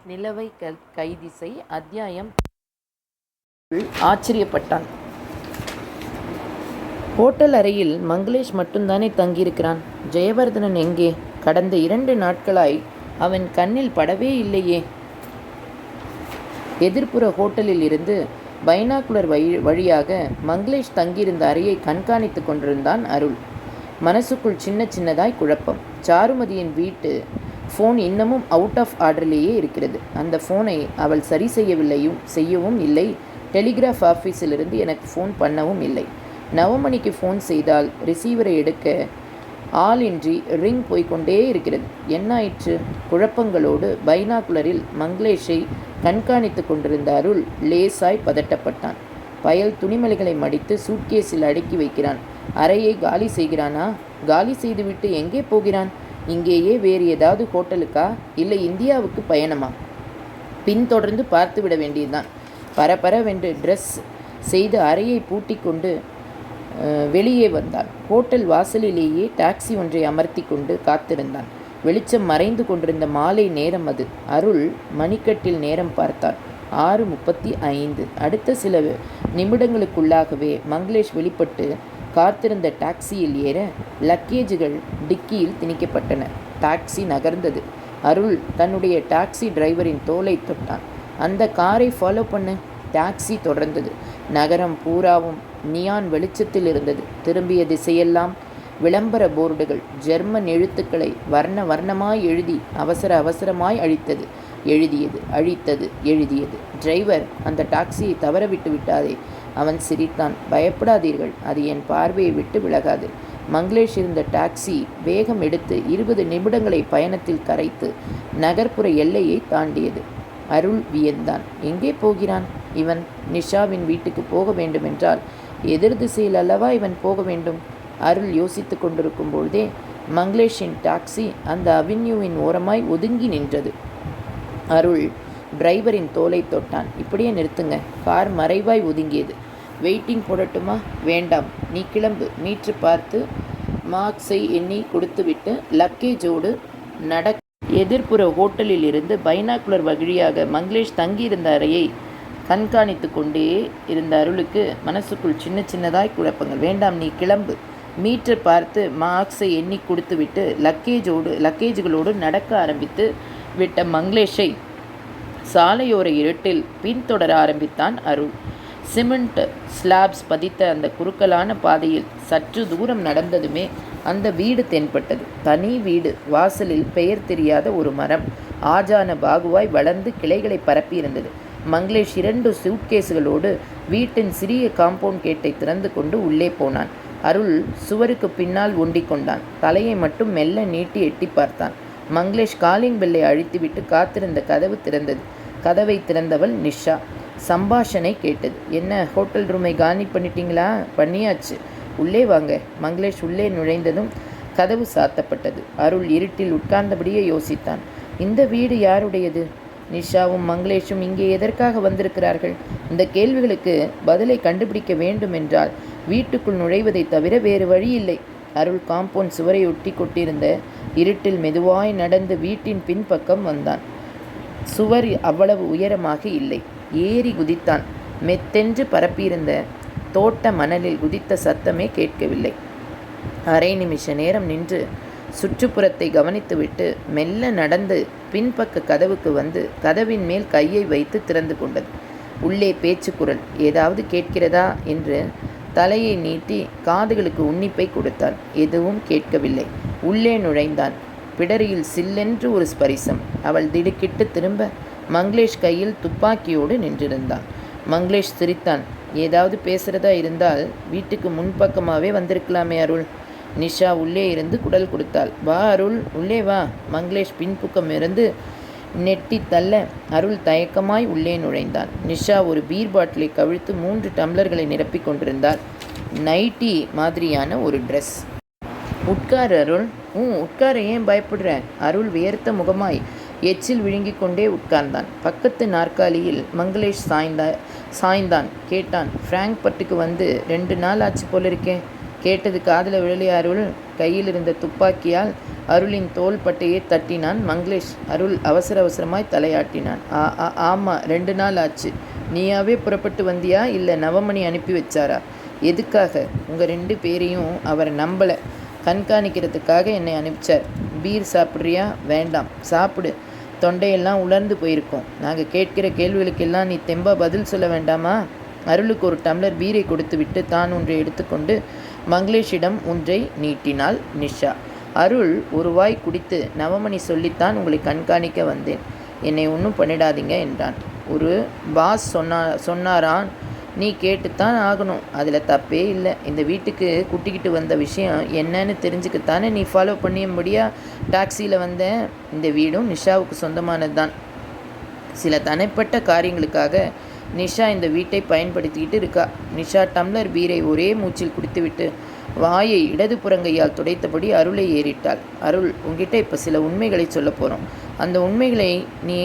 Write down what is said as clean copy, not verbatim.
நிலவை கைதிசை அத்தியாயம். ஆச்சரியப்பட்டான். ஹோட்டல் அறையில் மங்களேஷ் மட்டும்தானே தங்கியிருக்கிறான். ஜெயவர்தனன் எங்கே? கடந்த 2 நாட்களாய் அவன் கண்ணில் படவே இல்லையே. எதிர்ப்புற ஹோட்டலில் இருந்து பைனாகுலர் வழியாக மங்களேஷ் தங்கியிருந்த அறையை கண்காணித்து கொண்டிருந்தான் அருள். மனசுக்குள் சின்னதாய் குழப்பம். சாருமதியின் வீட்டு ஃபோன் இன்னமும் அவுட் ஆஃப் ஆர்டர்லேயே இருக்கிறது. அந்த ஃபோனை அவள் சரி செய்யவும் இல்லை. டெலிகிராஃப் ஆஃபீஸிலிருந்து எனக்கு ஃபோன் பண்ணவும் இல்லை. 9 மணிக்கு ஃபோன் செய்தால் ரிசீவரை எடுக்க ஆளின்றி ரிங் போய்கொண்டே இருக்கிறது. என்னாயிற்று? குழப்பங்களோடு பைனாகுலரில் மங்களேஷை கண்காணித்து கொண்டிருந்த அருள் லேசாய் பதட்டப்பட்டான். பயல் துணிமலைகளை மடித்து சூட்கேஸில் அடுக்கி வைக்கிறான். அறையை காலி செய்கிறானா? காலி செய்துவிட்டு எங்கே போகிறான்? இங்கேயே வேறு ஏதாவது ஹோட்டலுக்கா, இல்லை இந்தியாவுக்கு பயணமா? பின்தொடர்ந்து பார்த்து விட வேண்டியதுதான். பரபரவென்று ட்ரெஸ் செய்து அறையை பூட்டி கொண்டு வெளியே வந்தான். ஹோட்டல் வாசலிலேயே டாக்ஸி ஒன்றை அமர்த்தி கொண்டு காத்திருந்தான். வெளிச்சம் மறைந்து கொண்டிருந்த மாலை நேரம் அது. அருள் மணிக்கட்டில் நேரம் பார்த்தான். 6:35. அடுத்த சில நிமிடங்களுக்குள்ளாகவே மங்களேஷ் வெளிப்பட்டு காத்திருந்த டாக்ஸியில் ஏற லக்கேஜுகள் டிக்கியில் திணிக்கப்பட்டன. டாக்ஸி நகர்ந்தது. அருள் தன்னுடைய டாக்ஸி டிரைவரின் தோலை தொட்டான். அந்த காரை ஃபாலோ பண்ணு. டாக்ஸி தொடர்ந்தது. நகரம் பூராவும் நியான் வெளிச்சத்தில் இருந்தது. திரும்பிய திசையெல்லாம் விளம்பர போர்டுகள் ஜெர்மன் எழுத்துக்களை வர்ணமாய் எழுதி அவசரமாய் எழுதியது. டிரைவர், அந்த டாக்ஸியை தவற விட்டு விட்டாதே. அவன் சிரித்தான். பயப்படாதீர்கள், அது என் பார்வையை விட்டு விலகாது. மங்களேஷ் இருந்த டாக்ஸி வேகம் எடுத்து 20 நிமிடங்களை பயணத்தில் கரைத்து நகர்ப்புற எல்லையை தாண்டியது. அருள் வியந்தான். எங்கே போகிறான் இவன்? நிஷாவின் வீட்டுக்கு போக வேண்டுமென்றால் எதிர் திசையில் அல்லவா இவன் போக வேண்டும்? அருள் யோசித்து கொண்டிருக்கும் பொழுதே மங்களேஷின் டாக்ஸி அந்த அவென்யூவின் ஓரமாய் ஒதுங்கி நின்றது. அருள் டிரைவரின் தோலை தொட்டான். இப்படியே நிறுத்துங்க. கார் மறைவாய் ஒதுங்கியது. வெயிட்டிங் போடட்டுமா? வேண்டாம், நீ கிளம்பு. மீட்ரு பார்த்து மார்க்ஸை எண்ணி கொடுத்துவிட்டு லக்கேஜோடு எதிர்ப்புற ஹோட்டலில் இருந்து பைனாகுலர் வழியாக மங்களேஷ் தங்கியிருந்த அறையை கண்காணித்து கொண்டே இருந்த அருளுக்கு மனசுக்குள் சின்னதாய் குழப்பங்கள். வேண்டாம், நீ கிளம்பு. மீட்டர் பார்த்து மார்க்ஸை எண்ணி கொடுத்துவிட்டு லக்கேஜுகளோடு நடக்க ஆரம்பித்து விட்ட மங்களேஷை சாலையோர இருட்டில் பின்தொடர ஆரம்பித்தான் அருள். சிமெண்ட் ஸ்லாப்ஸ் பதித்த அந்த குறுக்கலான பாதையில் சற்று தூரம் நடந்ததுமே அந்த வீடு தென்பட்டது. தனி வீடு. வாசலில் பெயர் தெரியாத ஒரு மரம் ஆஜான பாகுவாய் வளர்ந்து கிளைகளை பரப்பியிருந்தது. மங்களேஷ் 2 சூட்கேஸுகளோடு வீட்டின் சிறிய காம்பவுண்ட் கேட்டை திறந்து கொண்டு உள்ளே போனான். அருள் சுவருக்கு பின்னால் ஒண்டிக் கொண்டான். தலையை மட்டும் மெல்ல நீட்டி எட்டி பார்த்தான். மங்களேஷ் காலிங் பெல்லை அழித்துவிட்டு காத்திருந்த கதவு திறந்தது. கதவை திறந்தவள் நிஷா. சம்பாஷணை கேட்டது. என்ன, ஹோட்டல் ரூமை காலி பண்ணிட்டீங்களா? பண்ணியாச்சு, உள்ளே வாங்க. மங்களேஷ் உள்ளே நுழைந்ததும் கதவு சாத்தப்பட்டது. அருள் இருட்டில் உட்கார்ந்தபடியே யோசித்தான். இந்த வீடு யாருடையது? நிஷாவும் மங்களேஷும் இங்கே எதற்காக வந்திருக்கிறார்கள்? இந்த கேள்விகளுக்கு பதிலை கண்டுபிடிக்க வேண்டும் என்றால் வீட்டுக்குள் நுழைவதை தவிர வேறு வழியில்லை. அருள் காம்பவுண்ட் சுவரை ஒட்டி கொட்டிருந்த இருட்டில் மெதுவாய் நடந்து வீட்டின் பின்பக்கம் வந்தான். சுவர் அவ்வளவு உயரமாக இல்லை. ஏறி குதித்தான். மெத்தென்று பரப்பியிருந்த தோட்ட மணலில் குதித்த சத்தமே கேட்கவில்லை. அரை நிமிஷ நேரம் நின்று சுற்றுப்புறத்தை கவனித்துவிட்டு மெல்ல நடந்து பின்பக்க கதவுக்கு வந்து கதவின் மேல் கையை வைத்து திறந்து கொண்டது. உள்ளே பேச்சுக்குரல். ஏதாவது கேட்கிறதா என்று தலையை நீட்டி காதுகளுக்கு உன்னிப்பை கொடுத்தான். எதுவும் கேட்கவில்லை. உள்ளே நுழைந்தான். பிடரியில் சில்லென்று ஒரு ஸ்பரிசம். அவள் திடுக்கிட்டு திரும்ப மங்களேஷ் கையில் துப்பாக்கியோடு நின்றிருந்தான். மங்களேஷ் சிரித்தான். ஏதாவது பேசுகிறதா இருந்தால் வீட்டுக்கு முன்பக்கமாகவே வந்திருக்கலாமே அருள். நிஷா உள்ளே இருந்து குடல் கொடுத்தாள். வா அருள், உள்ளே வா. மங்களேஷ் பின்புக்கம் இருந்து நெட்டி தள்ள அருள் தயக்கமாய் உள்ளே நுழைந்தான். நிஷா ஒரு பீர் பாட்டிலை கவிழ்த்து 3 டம்ளர்களை நிரப்பி கொண்டிருந்தாள். நைட்டி மாதிரியான ஒரு ட்ரெஸ். உட்கார் அருள். உட்கார, ஏன் பயப்படுற? அருள் வியர்த்த முகமாய் எச்சில் விழுங்கி கொண்டே உட்கார்ந்தான். பக்கத்து நாற்காலியில் மங்களேஷ் சாய்ந்தான். கேட்டான், ஃப்ராங்க்பர்ட்டுக்கு வந்து 2 நாள் ஆச்சு போல இருக்கே. கேட்டது காதில் விழலிய அருள் கையில் இருந்த துப்பாக்கியால் அருளின் தோள் பட்டையை தட்டினான் மங்களேஷ். அருள் அவசர அவசரமாய் தலையாட்டினான். ஆமாம், 2 நாள் ஆச்சு. நீயாவே புறப்பட்டு வந்தியா, இல்லை நவமணி அனுப்பி வச்சாரா? எதுக்காக? உங்கள் 2 பேரையும் அவர் நம்பலை. கண்காணிக்கிறதுக்காக என்னை அனுப்பிச்சார். பீர் சாப்பிட்றியா? வேண்டாம். சாப்பிடு. தொண்டையெல்லாம் உலர்ந்து போயிருக்கோம். நாங்கள் கேட்கிற கேள்விகளுக்கெல்லாம் நீ தெம்பா பதில் சொல்ல வேண்டாமா? அருளுக்கு ஒரு டம்ளர் பீரை கொடுத்துவிட்டு தான் ஒன்றை எடுத்துக்கொண்டு மங்களேஷிடம் ஒன்றை நீட்டினாள் நிஷா. அருள் ஒரு வாய் குடித்து, நவமணி சொல்லித்தான் உங்களை கண்காணிக்க வந்தேன். என்னை ஒன்றும் பண்ணிடாதீங்க என்றான். ஒரு பாஸ் சொன்னாரான், நீ கேட்டுத்தான் ஆகணும். அதில் தப்பே இல்லை. இந்த வீட்டுக்கு கூட்டிக்கிட்டு வந்த விஷயம் என்னன்னு தெரிஞ்சுக்கத்தானே நீ ஃபாலோ பண்ணியும்படியாக டாக்ஸியில் வந்தேன். இந்த வீடும் நிஷாவுக்கு சொந்தமானது தான். சில தனிப்பட்ட காரியங்களுக்காக நிஷா இந்த வீட்டை பயன்படுத்திக்கிட்டு இருக்கா. நிஷா டம்ளர் பீரை ஒரே மூச்சில் குடித்துவிட்டு வாயை இடது புறங்கையால் துடைத்தபடி அருளை ஏறிட்டாள். அருள், உங்ககிட்ட இப்போ சில உண்மைகளை சொல்ல போகிறோம். அந்த உண்மைகளை நீ